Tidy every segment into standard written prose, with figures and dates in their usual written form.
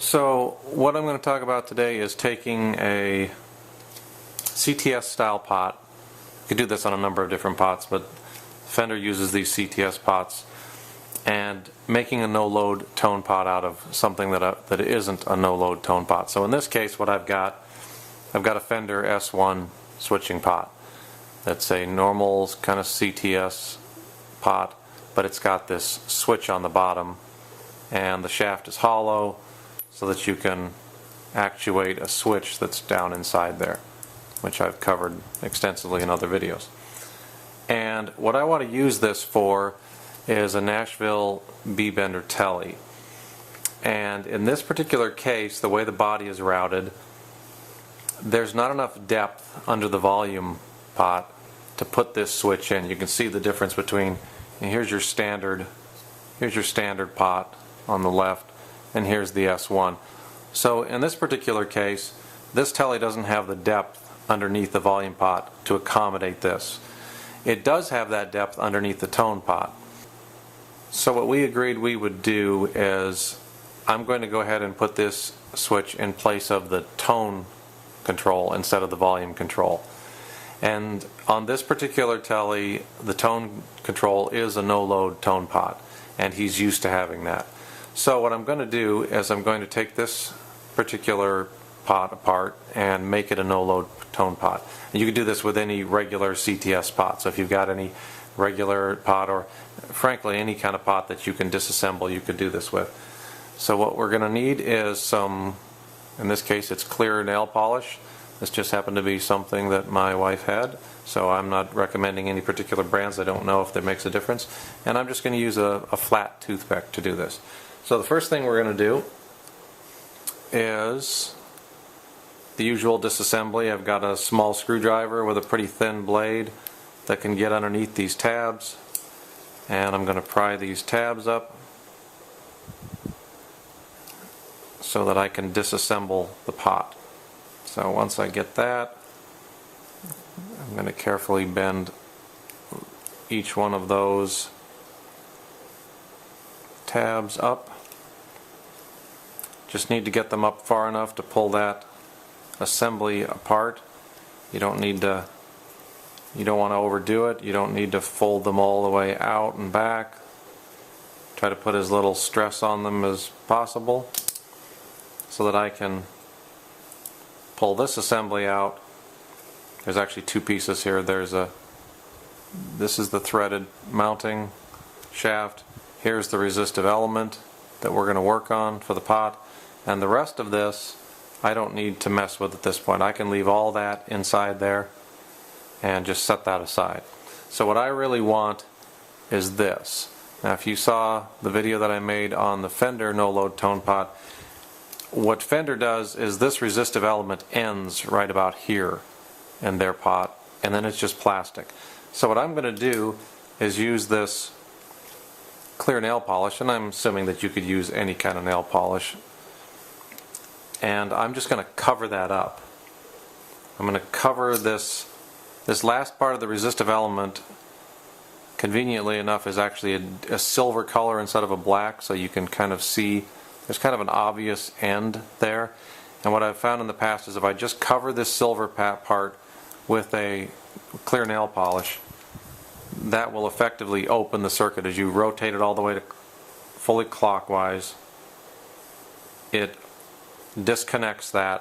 So what I'm going to talk about today is taking a CTS style pot. You can do this on a number of different pots, but Fender uses these CTS pots, and making a no-load tone pot out of something that isn't a no-load tone pot. So in this case, what I've got a Fender S-1 switching pot. That's a normal kind of CTS pot, but it's got this switch on the bottom, and the shaft is hollow, so that you can actuate a switch that's down inside there, which I've covered extensively in other videos. And what I want to use this for is a Nashville B-bender telly. And in this particular case, the way the body is routed, there's not enough depth under the volume pot to put this switch in. You can see the difference between, and here's your standard pot on the left, and here's the S1. So in this particular case, this telly doesn't have the depth underneath the volume pot to accommodate this. It does have that depth underneath the tone pot. So what we agreed we would do is, I'm going to go ahead and put this switch in place of the tone control instead of the volume control. And on this particular telly, the tone control is a no-load tone pot, and he's used to having that. So what I'm going to do is I'm going to take this particular pot apart and make it a no-load tone pot. And you can do this with any regular CTS pot. So if you've got any regular pot, or frankly any kind of pot that you can disassemble, you could do this with. So what we're going to need is some, in this case it's clear nail polish. This just happened to be something that my wife had, so I'm not recommending any particular brands. I don't know if that makes a difference. And I'm just going to use a flat toothpick to do this. So the first thing we're going to do is the usual disassembly. I've got a small screwdriver with a pretty thin blade that can get underneath these tabs, and I'm going to pry these tabs up so that I can disassemble the pot. So once I get that, I'm going to carefully bend each one of those tabs up. Just need to get them up far enough to pull that assembly apart. You don't want to overdo it. You don't need to fold them all the way out and back. Try to put as little stress on them as possible so that I can pull this assembly out. There's actually two pieces here. This is the threaded mounting shaft. Here's the resistive element that we're going to work on for the pot, and the rest of this I don't need to mess with at this point. I can leave all that inside there and just set that aside. So what I really want is this. Now if you saw the video that I made on the Fender no-load tone pot, what Fender does is this resistive element ends right about here in their pot, and then it's just plastic. So what I'm going to do is use this clear nail polish, and I'm assuming that you could use any kind of nail polish, and I'm just going to cover that up. I'm going to cover this last part of the resistive element. Conveniently enough is actually a silver color instead of a black, so you can kind of see there's kind of an obvious end there. And what I've found in the past is if I just cover this silver part with a clear nail polish, that will effectively open the circuit. As you rotate it all the way to fully clockwise, it disconnects the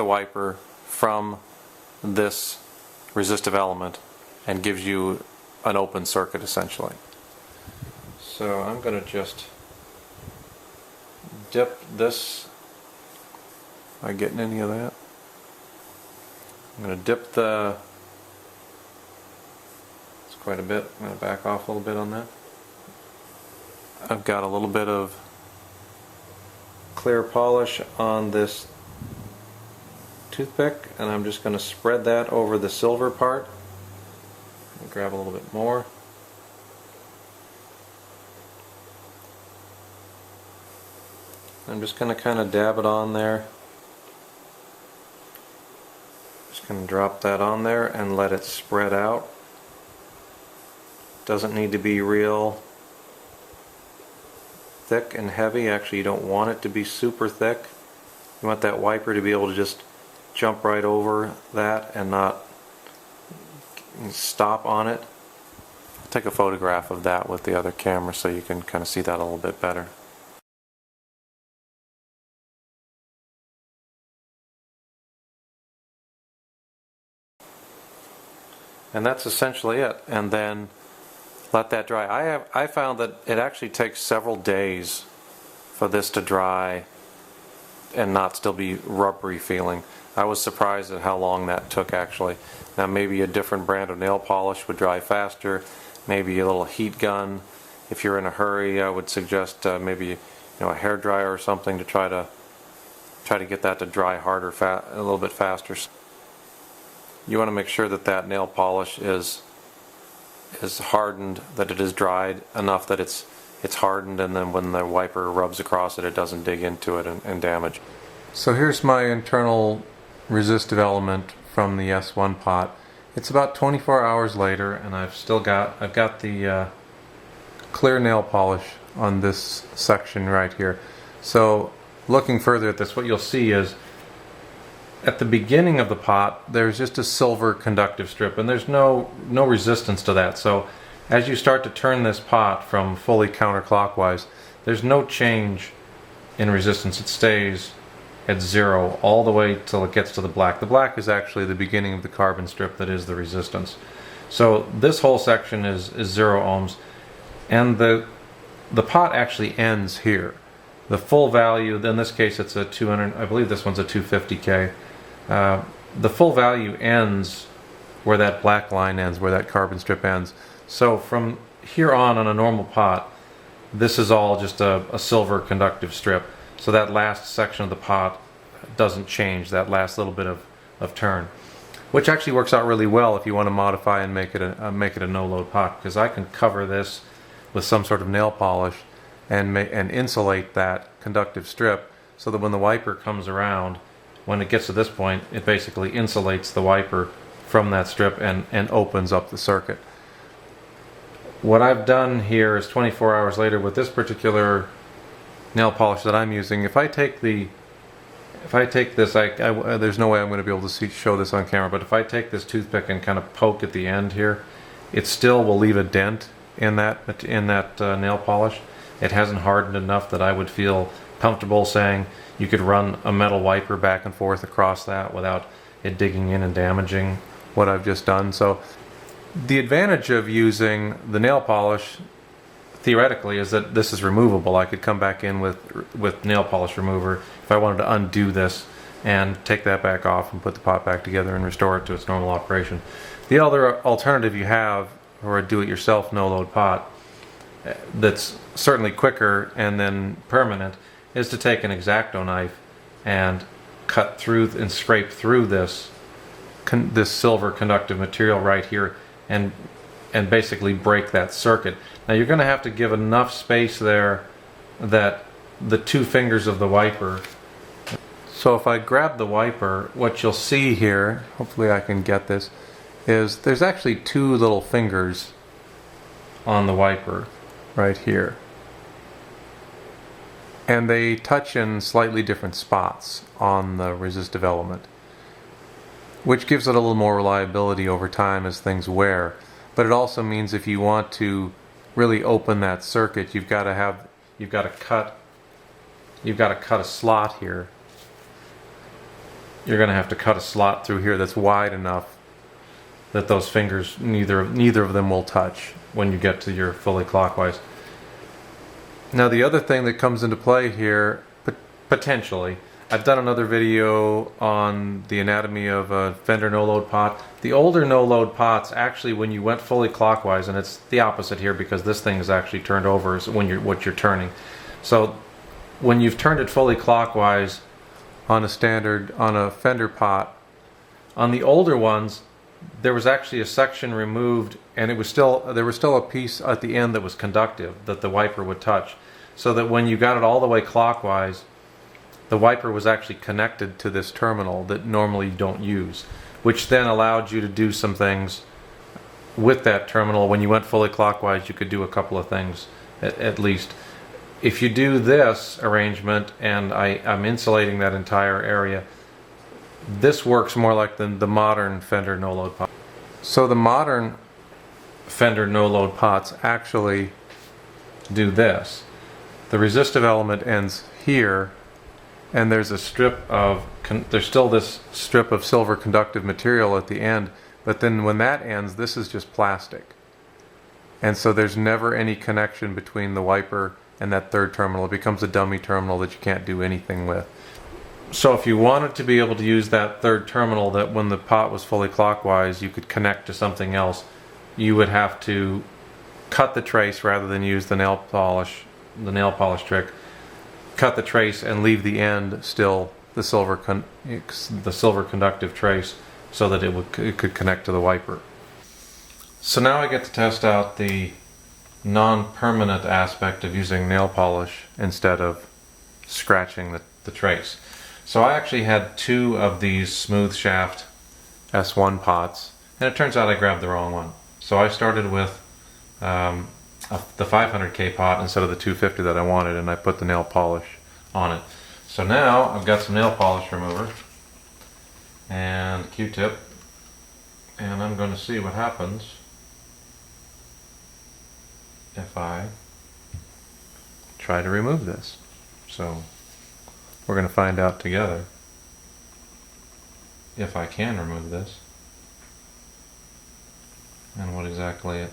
wiper from this resistive element and gives you an open circuit essentially. So I'm going to just dip this. Am I getting any of that? I'm going to dip it's quite a bit. I'm going to back off a little bit on that. I've got a little bit of clear polish on this toothpick, and I'm just going to spread that over the silver part. I'll grab a little bit more. I'm just going to kind of dab it on there. Just going to drop that on there and let it spread out. Doesn't need to be real thick and heavy. Actually, you don't want it to be super thick. You want that wiper to be able to just jump right over that and not stop on it. I'll take a photograph of that with the other camera so you can kind of see that a little bit better. And that's essentially it. And then let that dry. I found that it actually takes several days for this to dry and not still be rubbery feeling. I was surprised at how long that took actually. Now maybe a different brand of nail polish would dry faster, maybe a little heat gun. If you're in a hurry, I would suggest maybe a hair dryer or something to try to get that to dry harder, a little bit faster. You want to make sure that that nail polish is hardened, that it is dried enough that it's hardened, and then when the wiper rubs across it, it doesn't dig into it and damage. So here's my internal resistive element from the S1 pot. It's about 24 hours later, and I've got the clear nail polish on this section right here. So looking further at this, what you'll see is at the beginning of the pot there's just a silver conductive strip, and there's no resistance to that. So as you start to turn this pot from fully counterclockwise, there's no change in resistance. It stays at 0 all the way till it gets to the black. The black is actually the beginning of the carbon strip that is the resistance. So this whole section is 0 ohms, and the pot actually ends here. The full value, in this case it's a 200, I believe this one's a 250K. The full value ends where that black line ends, where that carbon strip ends. So from here on a normal pot, this is all just a silver conductive strip. So that last section of the pot doesn't change, that last little bit of turn, which actually works out really well if you want to modify and make it a no-load pot, because I can cover this with some sort of nail polish and insulate that conductive strip so that when the wiper comes around, when it gets to this point, it basically insulates the wiper from that strip and opens up the circuit. What I've done here is 24 hours later with this particular nail polish that I'm using. If I take this, there's no way I'm going to be able to show this on camera, but if I take this toothpick and kind of poke at the end here, it still will leave a dent in that nail polish. It hasn't hardened enough that I would feel comfortable saying you could run a metal wiper back and forth across that without it digging in and damaging what I've just done. So the advantage of using the nail polish theoretically is that this is removable. I could come back in with nail polish remover if I wanted to undo this and take that back off and put the pot back together and restore it to its normal operation. The other alternative you have for a do-it-yourself no-load pot that's certainly quicker and then permanent is to take an X-Acto knife and cut through and scrape through this silver conductive material right here and basically break that circuit. Now you're going to have to give enough space there that the two fingers of the wiper. So if I grab the wiper, what you'll see here, hopefully I can get this, is there's actually two little fingers on the wiper right here. And they touch in slightly different spots on the resistive element, which gives it a little more reliability over time as things wear. But it also means if you want to really open that circuit, you've got to cut a slot here. You're going to have to cut a slot through here that's wide enough that those fingers, neither of them will touch when you get to your fully clockwise. Now the other thing that comes into play here, potentially, I've done another video on the anatomy of a Fender no-load pot. The older no-load pots, actually, when you went fully clockwise, and it's the opposite here because this thing is actually turned over what you're turning. So when you've turned it fully clockwise on a Fender pot, on the older ones, there was actually a section removed, and there was still a piece at the end that was conductive that the wiper would touch, so that when you got it all the way clockwise, the wiper was actually connected to this terminal that normally you don't use, which then allowed you to do some things with that terminal. When you went fully clockwise, you could do a couple of things at least. if you do this arrangement, and I'm insulating that entire area, this works more like the modern Fender no-load pot. So the modern Fender no-load pots actually do this. The resistive element ends here, and there's a strip of, there's still this strip of silver conductive material at the end, but then when that ends, this is just plastic. And so there's never any connection between the wiper and that third terminal. It becomes a dummy terminal that you can't do anything with. So if you wanted to be able to use that third terminal, that when the pot was fully clockwise you could connect to something else, you would have to cut the trace rather than use the nail polish trick. Cut the trace and leave the end still the silver conductive trace, so that it could connect to the wiper. So now I get to test out the non-permanent aspect of using nail polish instead of scratching the trace. So I actually had 2 of these smooth shaft S-1 pots, and it turns out I grabbed the wrong one. So I started with the 500K pot instead of the 250 that I wanted, and I put the nail polish on it. So now I've got some nail polish remover and Q-tip, and I'm going to see what happens if I try to remove this. So we're going to find out together if I can remove this and what exactly it,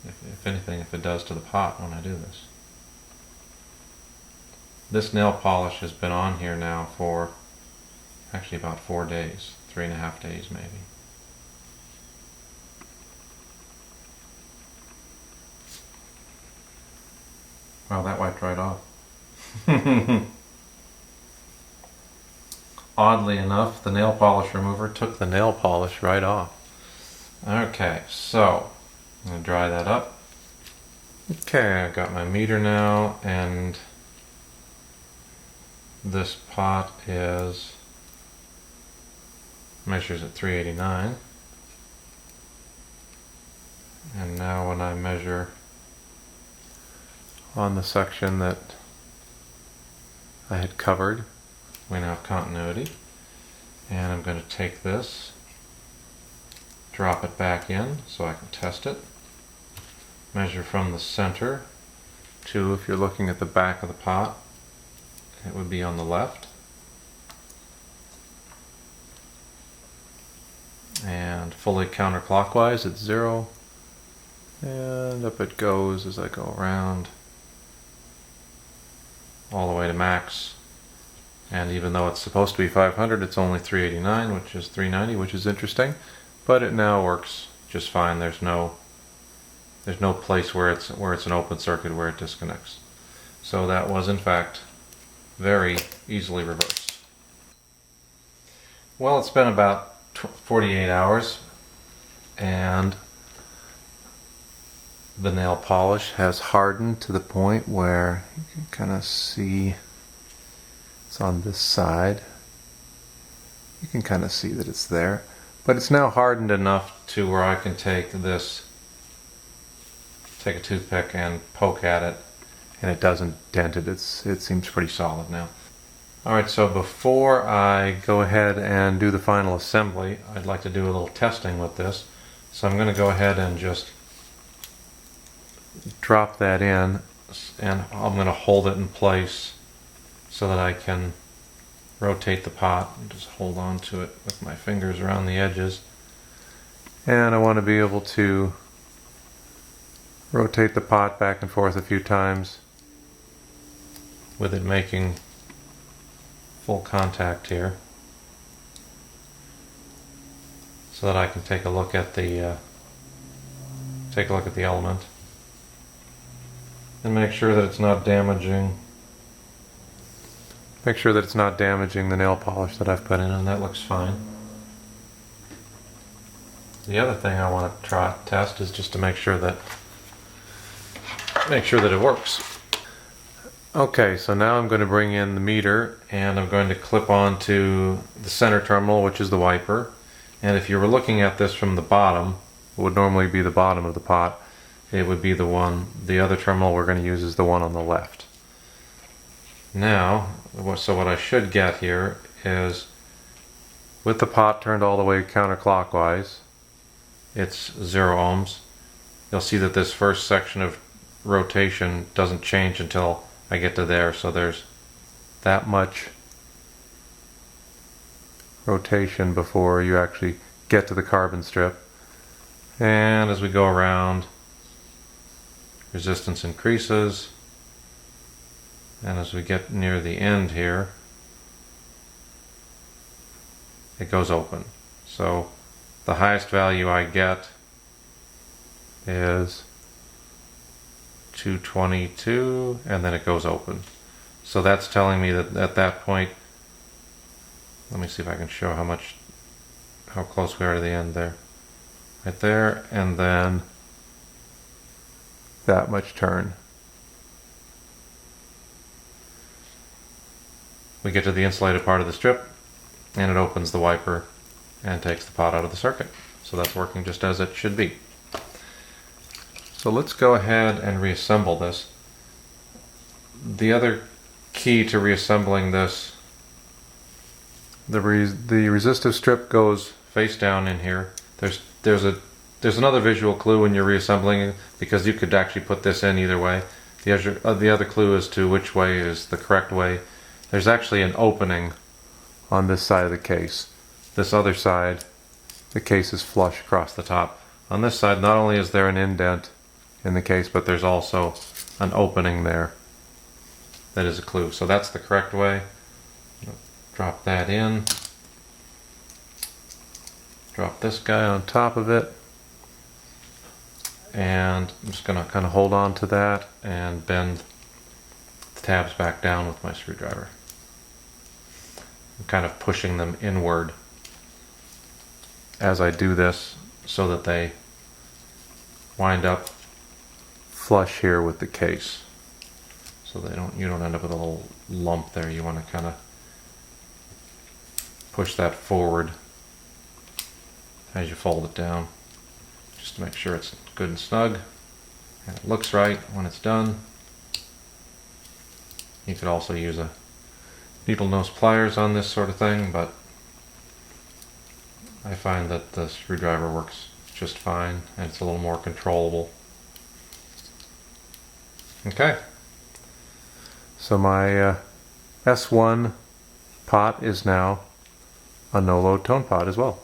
if anything, if it does to the pot when I do this. This nail polish has been on here now for actually about 4 days, 3.5 days maybe. Wow, that wiped right off. Oddly enough, the nail polish remover took the nail polish right off. Okay, so I'm going to dry that up. Okay, I've got my meter now, and this pot measures at 389. And now when I measure on the section that I had covered, we now have continuity. And I'm going to take this, drop it back in so I can test it. Measure from the center to, if you're looking at the back of the pot, it would be on the left. And fully counterclockwise at 0. And up it goes as I go around all the way to max. And even though it's supposed to be 500, it's only 389, which is 390, which is interesting. But it now works just fine. There's no place where it's an open circuit where it disconnects. So that was in fact very easily reversed. Well, it's been about 48 hours, and the nail polish has hardened to the point where you can kind of see it's on this side. You can kind of see that it's there, but it's now hardened enough to where I can take a toothpick and poke at it, and it doesn't dent it. It seems pretty solid now. Alright, so before I go ahead and do the final assembly, I'd like to do a little testing with this. So I'm going to go ahead and just drop that in, and I'm going to hold it in place so that I can rotate the pot and just hold on to it with my fingers around the edges. And I want to be able to rotate the pot back and forth a few times with it making full contact here, so that I can take a look at the element and make sure that it's not damaging. Make sure that it's not damaging the nail polish that I've put in, and that looks fine. The other thing I want to test is just to make sure that it works. Okay, so now I'm going to bring in the meter, and I'm going to clip onto the center terminal, which is the wiper. And if you were looking at this from the bottom, it would normally be the bottom of the pot. it would be the other terminal we're going to use is the one on the left. Now, so what I should get here is, with the pot turned all the way counterclockwise, it's 0 ohms. You'll see that this first section of rotation doesn't change until I get to there, so there's that much rotation before you actually get to the carbon strip. And as we go around, resistance increases, and as we get near the end here, it goes open. So the highest value I get is 222, and then it goes open. So that's telling me that at that point, let me see if I can show how close we are to the end there. Right there, and then that much turn. We get to the insulated part of the strip, and it opens the wiper and takes the pot out of the circuit. So that's working just as it should be. So let's go ahead and reassemble this. The other key to reassembling this, the resistive strip goes face down in here. There's another visual clue when you're reassembling, because you could actually put this in either way. The other clue as to which way is the correct way. There's actually an opening on this side of the case. This other side, the case is flush across the top. On this side, not only is there an indent in the case, but there's also an opening there. That is a clue. So that's the correct way. Drop that in. Drop this guy on top of it. And I'm just going to kind of hold on to that and bend the tabs back down with my screwdriver. I'm kind of pushing them inward as I do this so that they wind up flush here with the case. So you don't end up with a little lump there. You want to kind of push that forward as you fold it down, just to make sure it's good and snug and it looks right when it's done. You could also use a needle nose pliers on this sort of thing, but I find that the screwdriver works just fine and it's a little more controllable. Okay, so my S1 pot is now a no-load tone pot as well.